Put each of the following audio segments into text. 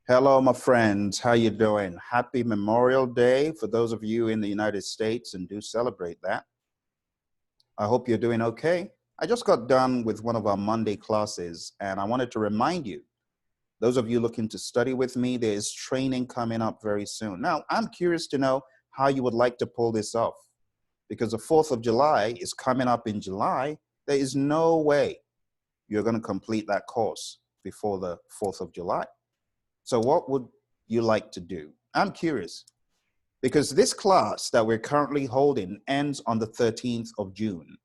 Hello, my friends. How you doing? Happy Memorial Day for those of you in the United States, and do celebrate that. I hope you're doing okay. I just got done with one of our Monday classes, and I wanted to remind you, those of you looking to study with me, there is training coming up very soon. Now, I'm curious to know how you would like to pull this off, because the 4th of July is coming up in July. There is no way you're going to complete that course before the 4th of July. So what would you like to do? I'm curious, because this class that we're currently holding ends on the 13th of June,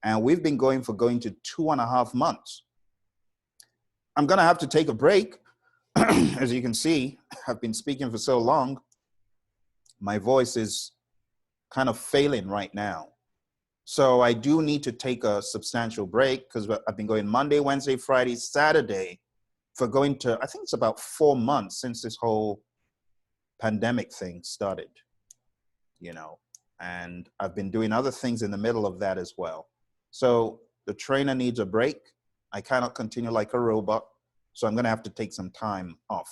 and we've been going for 2.5 months. I'm gonna have to take a break. As you can see, I've been speaking for so long, my voice is kind of failing right now. So I do need to take a substantial break, because I've been going Monday, Wednesday, Friday, Saturday, for I think it's about 4 months since this whole pandemic thing started, and I've been doing other things in the middle of that as well. So the trainer needs a break. I cannot continue like a robot. So I'm going to have to take some time off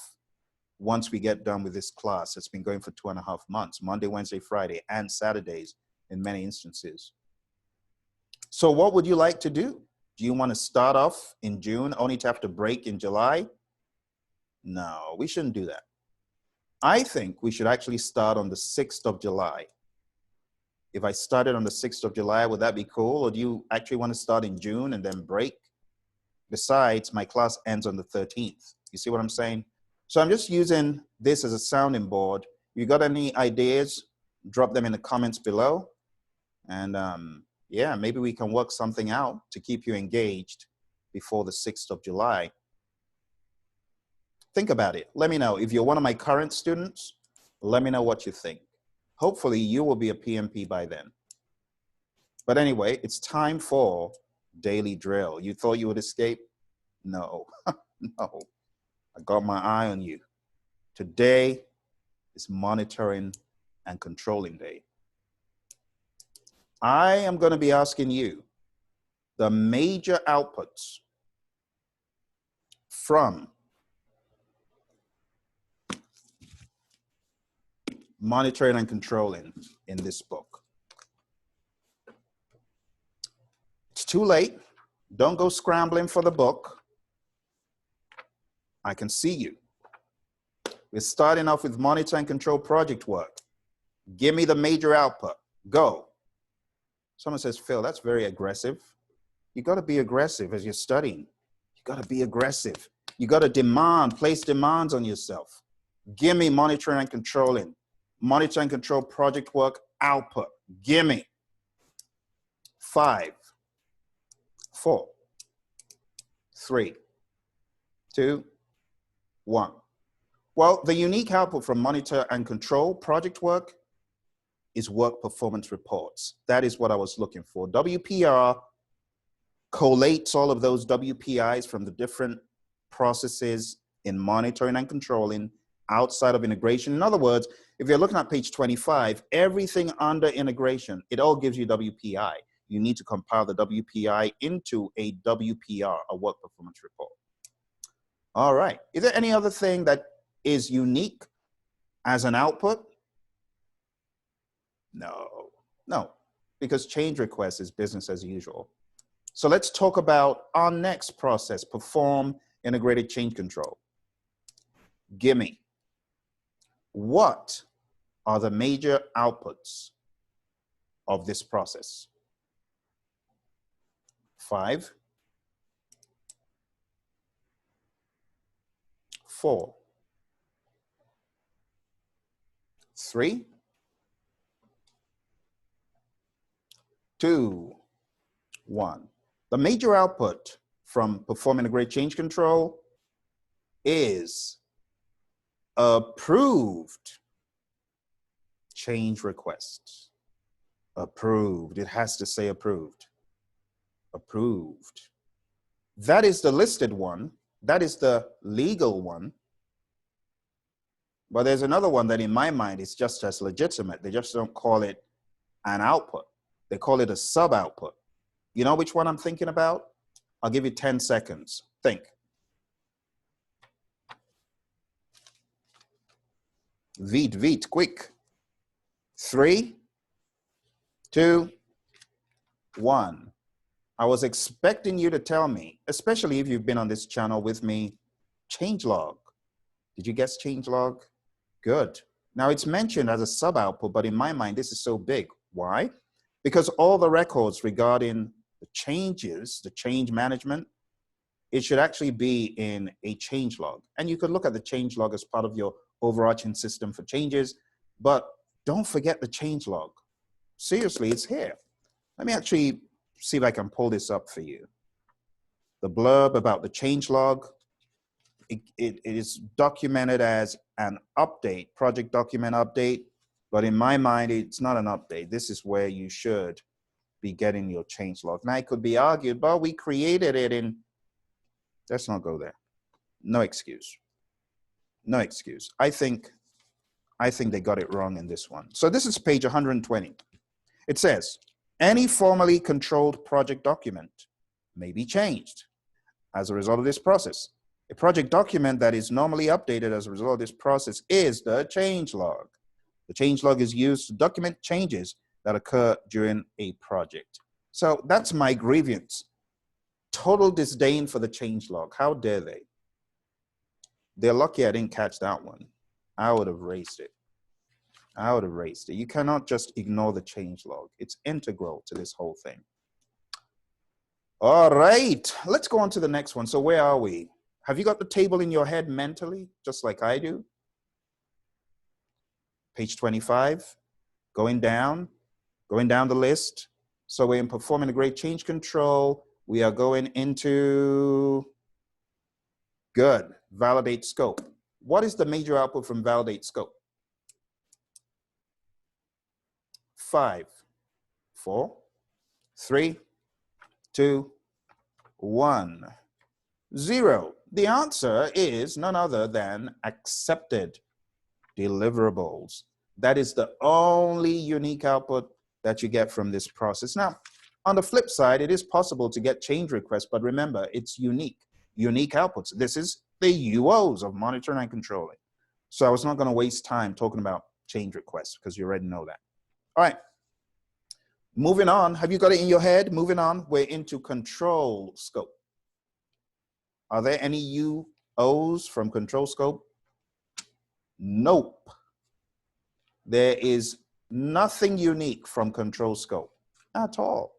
once we get done with this class. It's been going for 2.5 months, Monday, Wednesday, Friday, and Saturdays in many instances. So what would you like to do? Do you want to start off in June only to have to break in July? No, we shouldn't do that. I think we should actually start on the 6th of July. If I started on the 6th of July, would that be cool? Or do you actually want to start in June and then break? Besides, my class ends on the 13th. You see what I'm saying? So I'm just using this as a sounding board. You got any ideas? Drop them in the comments below. And yeah, maybe we can work something out to keep you engaged before the 6th of July. Think about it. Let me know. If you're one of my current students, let me know what you think. Hopefully you will be a PMP by then. But anyway, it's time for daily drill. You thought you would escape? No, no. I got my eye on you. Today is monitoring and controlling day. I am going to be asking you the major outputs from monitoring and controlling in this book. It's too late. Don't go scrambling for the book. I can see you. We're starting off with monitor and control project work. Give me the major output. Go. Someone says, Phil, that's very aggressive. You got to be aggressive as you're studying. You got to be aggressive. You got to place demands on yourself. Give me monitoring and controlling. Monitor and control project work output. Give me 5, 4, 3, 2, 1. Well, the unique output from monitor and control project work is work performance reports. That is what I was looking for. WPR collates all of those WPIs from the different processes in monitoring and controlling outside of integration. In other words, if you're looking at page 25, everything under integration, it all gives you WPI. You need to compile the WPI into a WPR, a work performance report. All right. Is there any other thing that is unique as an output? No, because change request is business as usual. So let's talk about our next process, perform integrated change control. Gimme. What are the major outputs of this process? 5, 4, 3, 2, 1. The major output from perform integrated change control is approved change requests. Approved. It has to say approved. Approved. That is the listed one. That is the legal one. But there's another one that in my mind is just as legitimate. They just don't call it an output. They call it a sub-output. You know which one I'm thinking about? I'll give you 10 seconds. Think. Veet, quick. 3, 2, 1. I was expecting you to tell me, especially if you've been on this channel with me, changelog. Did you guess changelog? Good. Now it's mentioned as a sub output, but in my mind, this is so big. Why? Because all the records regarding the changes, the change management, it should actually be in a changelog. And you could look at the changelog as part of your overarching system for changes, but don't forget the changelog. Seriously, it's here. Let me actually see if I can pull this up for you. The blurb about the changelog, it is documented as an update, project document update, but in my mind, it's not an update. This is where you should be getting your changelog. Now it could be argued, but we created it in, let's not go there. No excuse. No excuse. I think they got it wrong in this one. So this is page 120. It says, any formally controlled project document may be changed as a result of this process. A project document that is normally updated as a result of this process is the changelog. The changelog is used to document changes that occur during a project. So that's my grievance. Total disdain for the changelog. How dare they? They're lucky I didn't catch that one. I would have raised it. I would have raised it. You cannot just ignore the changelog. It's integral to this whole thing. All right, let's go on to the next one. So where are we? Have you got the table in your head mentally, just like I do? Page 25, going down the list. So we're in performing a great change control. We are going into, good, validate scope. What is the major output from validate scope? 5, 4, 3, 2, 1, 0. The answer is none other than accepted deliverables. That is the only unique output that you get from this process. Now, on the flip side, it is possible to get change requests, but remember, it's unique outputs. This is the UOs of monitoring and controlling. So I was not going to waste time talking about change requests because you already know that. All right, moving on. Have you got it in your head? Moving on, we're into control scope. Are there any UOs from control scope? Nope. There is nothing unique from control scope at all.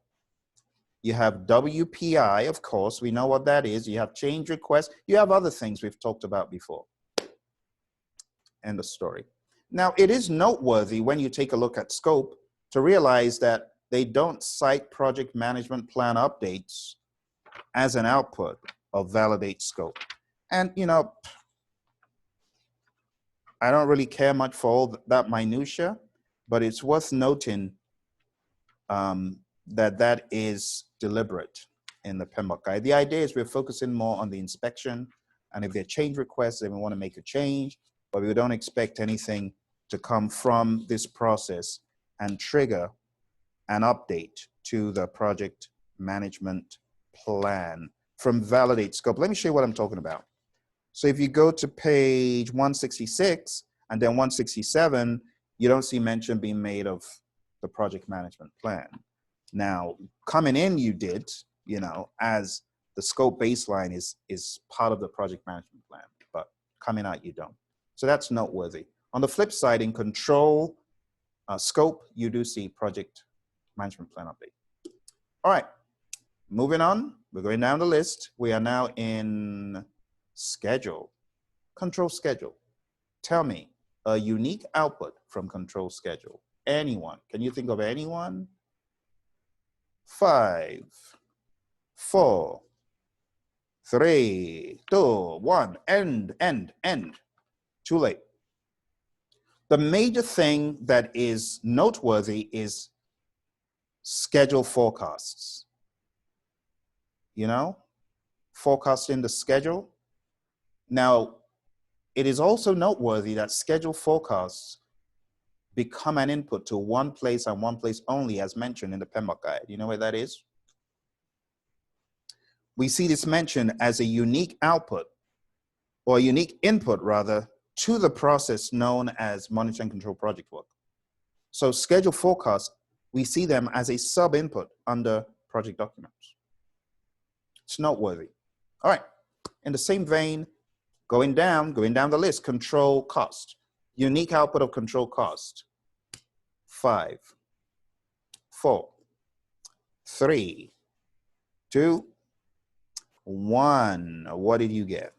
You have WPI, of course, we know what that is. You have change requests. You have other things we've talked about before. End of story. Now, it is noteworthy when you take a look at scope to realize that they don't cite project management plan updates as an output of validate scope. And, you know, I don't really care much for all that minutia, but it's worth noting that is deliberate in the PMBOK guide. The idea is we're focusing more on the inspection, and if there are change requests, then we want to make a change, but we don't expect anything to come from this process and trigger an update to the project management plan from validate scope. Let me show you what I'm talking about. So if you go to page 166 and then 167, you don't see mention being made of the project management plan. Now, coming in, you did, you know, as the scope baseline is part of the project management plan, but coming out, you don't. So that's noteworthy. On the flip side, in control scope, you do see project management plan update. All right, moving on. We're going down the list. We are now in schedule, control schedule. Tell me a unique output from control schedule. Anyone? Can you think of anyone? 5, 4, 3, 2, 1. End. Too late. The major thing that is noteworthy is schedule forecasts. You know, forecasting the schedule. Now, it is also noteworthy that schedule forecasts become an input to one place and one place only, as mentioned in the PMBOK guide. You know where that is? We see this mentioned as a unique output, or a unique input rather, to the process known as monitor and control project work. So schedule forecasts, we see them as a sub-input under project documents. It's noteworthy. All right, in the same vein, going down the list, control cost. Unique output of control cost. 5, 4, 3, 2, 1. What did you get?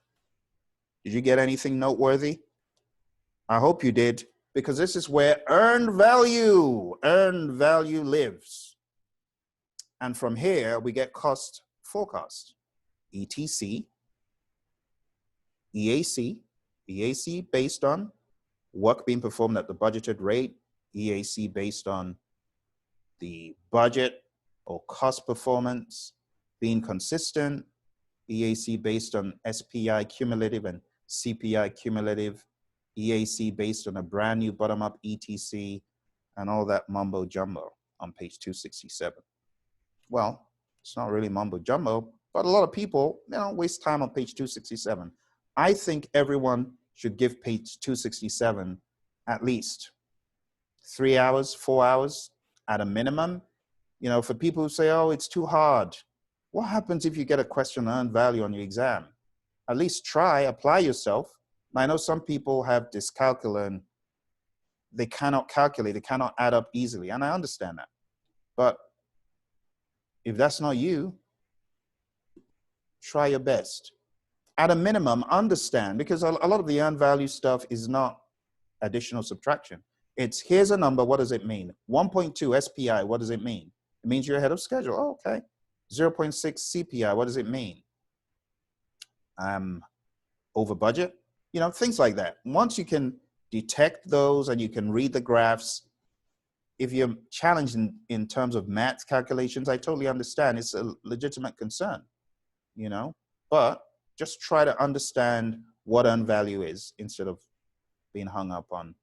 Did you get anything noteworthy? I hope you did, because this is where earned value lives. And from here, we get cost forecast. ETC, EAC based on work being performed at the budgeted rate, EAC based on the budget or cost performance being consistent, EAC based on SPI cumulative and CPI cumulative, EAC based on a brand new bottom-up ETC, and all that mumbo jumbo on page 267. Well, it's not really mumbo jumbo, but a lot of people, waste time on page 267. I think everyone should give page 267 at least 3 hours, 4 hours at a minimum. For people who say, oh, it's too hard. What happens if you get a question on earned value on your exam? At least try, apply yourself. I know some people have dyscalculia and they cannot calculate, they cannot add up easily, and I understand that. But if that's not you, try your best. At a minimum, understand, because a lot of the earned value stuff is not additional subtraction. It's here's a number, what does it mean? 1.2 SPI, what does it mean? It means you're ahead of schedule. Oh, okay. 0.6 CPI, what does it mean? Over budget, things like that. Once you can detect those and you can read the graphs, if you're challenged in terms of math calculations, I totally understand. It's a legitimate concern, but just try to understand what earned value is instead of being hung up on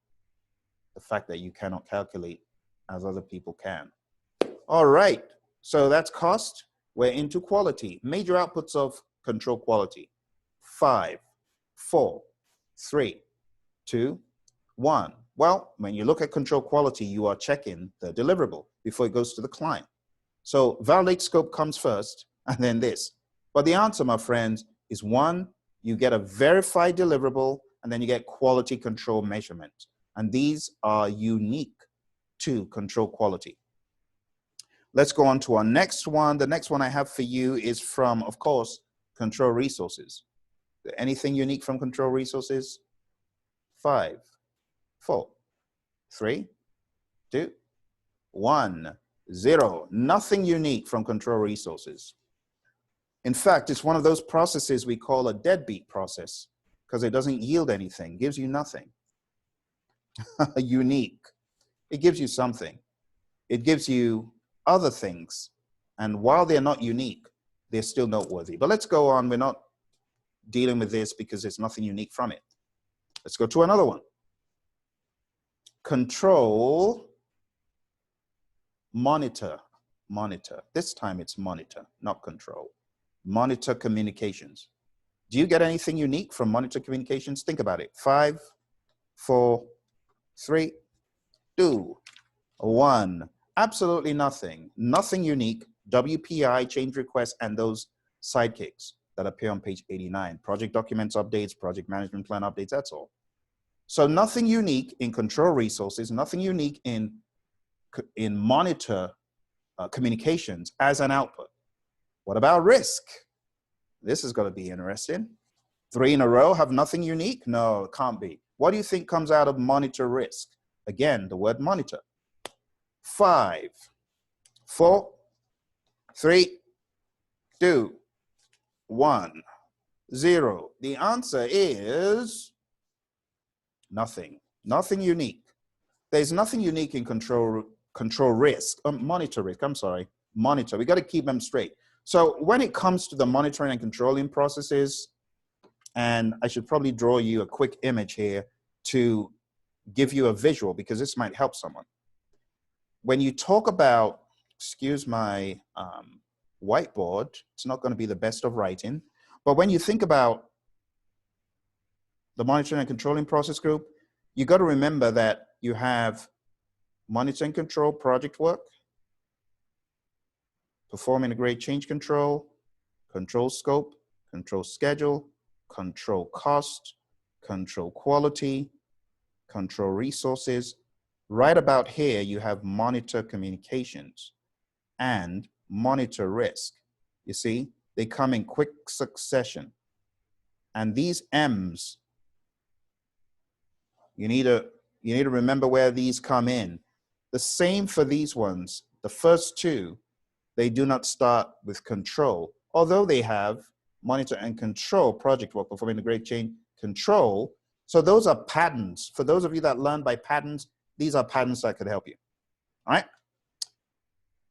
the fact that you cannot calculate as other people can. All right, so that's cost. We're into quality. Major outputs of control quality. 5, 4, 3, 2, 1. Well, when you look at control quality, you are checking the deliverable before it goes to the client. So validate scope comes first, and then this. But the answer, my friends, is 1, you get a verified deliverable, and then you get quality control measurements. And these are unique to control quality. Let's go on to our next one. The next one I have for you is from, of course, control resources. Anything unique from control resources? 5, 4, 3, 2, 1, 0. Nothing unique from control resources. In fact, it's one of those processes we call a deadbeat process because it doesn't yield anything, gives you nothing. Unique. It gives you something. It gives you other things. And while they're not unique, they're still noteworthy. But let's go on. We're not dealing with this because there's nothing unique from it. Let's go to another one. Control, monitor. This time it's monitor, not control. Monitor communications. Do you get anything unique from monitor communications? Think about it. 5, 4, 3, 2, 1. Absolutely nothing. Nothing unique. WPI, change requests, and those sidekicks that appear on page 89. Project documents updates, project management plan updates, that's all. So nothing unique in control resources, nothing unique in monitor communications as an output. What about risk? This is going to be interesting. 3 in a row have nothing unique? No, it can't be. What do you think comes out of monitor risk? Again, the word monitor. 5, 4, 3, 2, 1, 0. The answer is nothing. Nothing unique. There's nothing unique in control risk, monitor risk, I'm sorry, monitor. We got to keep them straight. So when it comes to the monitoring and controlling processes, and I should probably draw you a quick image here to give you a visual because this might help someone. When you talk about, excuse my whiteboard, it's not going to be the best of writing, but when you think about the monitoring and controlling process group, you got to remember that you have monitor and control project work, perform integrate change control, control scope, control schedule, control cost, control quality, control resources. Right about here, you have monitor communications and monitor risk. You see, they come in quick succession. And these M's, you need to remember where these come in. The same for these ones. The first two, they do not start with control, although they have monitor and control project work, performing the great change control. So those are patterns. For those of you that learn by patterns, these are patterns that could help you. All right.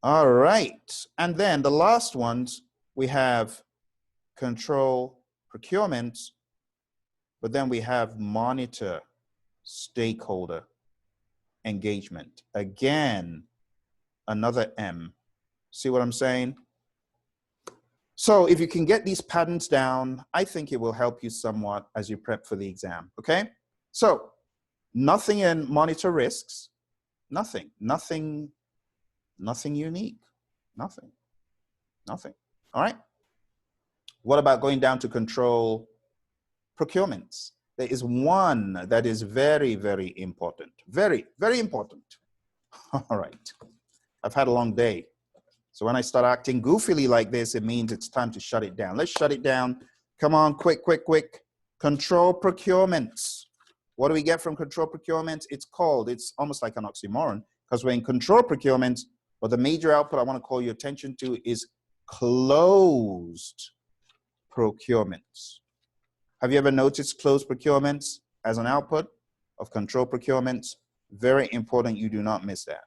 All right. And then the last ones, we have control procurement, but then we have monitor stakeholder engagement. Again, another M. See what I'm saying? So if you can get these patterns down, I think it will help you somewhat as you prep for the exam, okay? So nothing in monitor risks, nothing unique, nothing. All right? What about going down to control procurements? There is one that is very, very important. Very, very important. All right. I've had a long day. So when I start acting goofily like this, it means it's time to shut it down. Let's shut it down. Come on, quick. Control procurements. What do we get from control procurements? It's almost like an oxymoron because we're in control procurements, but the major output I want to call your attention to is closed procurements. Have you ever noticed closed procurements as an output of control procurements? Very important, you do not miss that.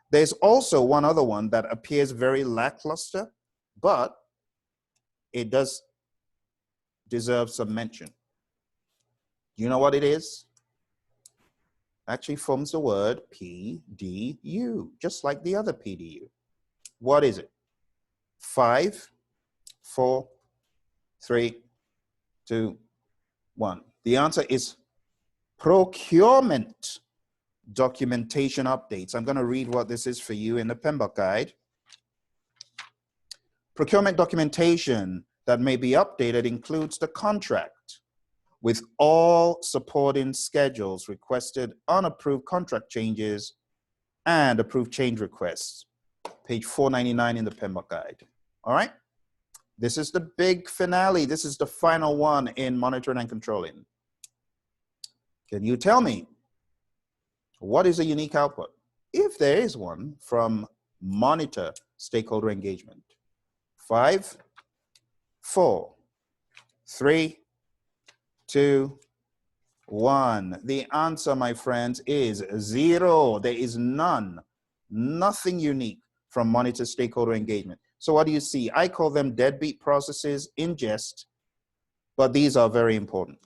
There's also one other one that appears very lackluster, but it does deserve some mention. You know what it is? Actually forms the word PDU, just like the other PDU. What is it? 5, 4, 3, 2, 1. The answer is procurement documentation updates. I'm going to read what this is for you in the PMBOK guide. Procurement documentation that may be updated includes the contract with all supporting schedules, requested unapproved contract changes, and approved change requests. Page 499 in the PMBOK guide. All right? This is the big finale. This is the final one in monitoring and controlling. Can you tell me, what is a unique output, if there is one, from monitor stakeholder engagement? 5, 4, 3, 2, 1. The answer, my friends, is 0. There is nothing unique from monitor stakeholder engagement. So what do you see? I call them deadbeat processes in jest, but these are very important.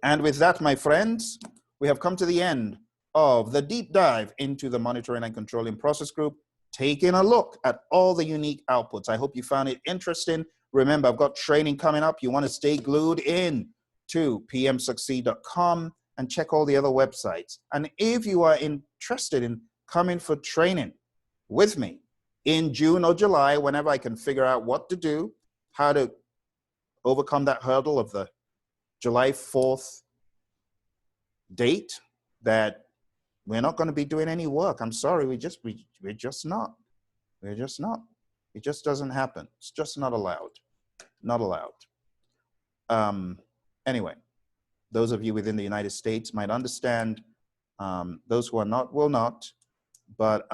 And with that, my friends, we have come to the end of the deep dive into the monitoring and controlling process group, taking a look at all the unique outputs. I hope you found it interesting. Remember, I've got training coming up. You want to stay glued in to pmsucceed.com and check all the other websites. And if you are interested in coming for training with me in June or July, whenever I can figure out what to do, how to overcome that hurdle of the July 4th date, that we're not going to be doing any work. I'm sorry, we're just not. We're just not. It just doesn't happen. It's just not allowed. Not allowed. Anyway, those of you within the United States might understand. Those who are not will not. But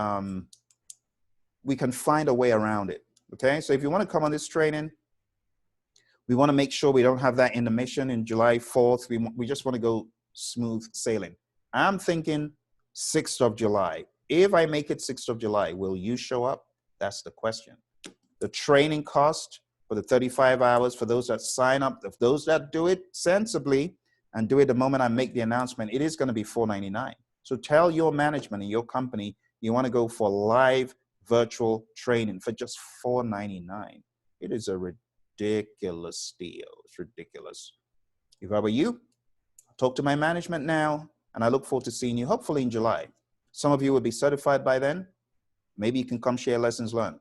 we can find a way around it. Okay, so if you want to come on this training, we want to make sure we don't have that intermission in July 4th. We just want to go smooth sailing. I'm thinking 6th of July. If I make it 6th of July, will you show up? That's the question. The training cost for the 35 hours, for those that sign up, if those that do it sensibly and do it the moment I make the announcement, it is going to be $499. So tell your management and your company you want to go for live virtual training for just $499. It is a ridiculous deal. It's ridiculous. If I were you, Talk to my management now, and I look forward to seeing you hopefully in July. Some of you will be certified by then. Maybe you can come share lessons learned.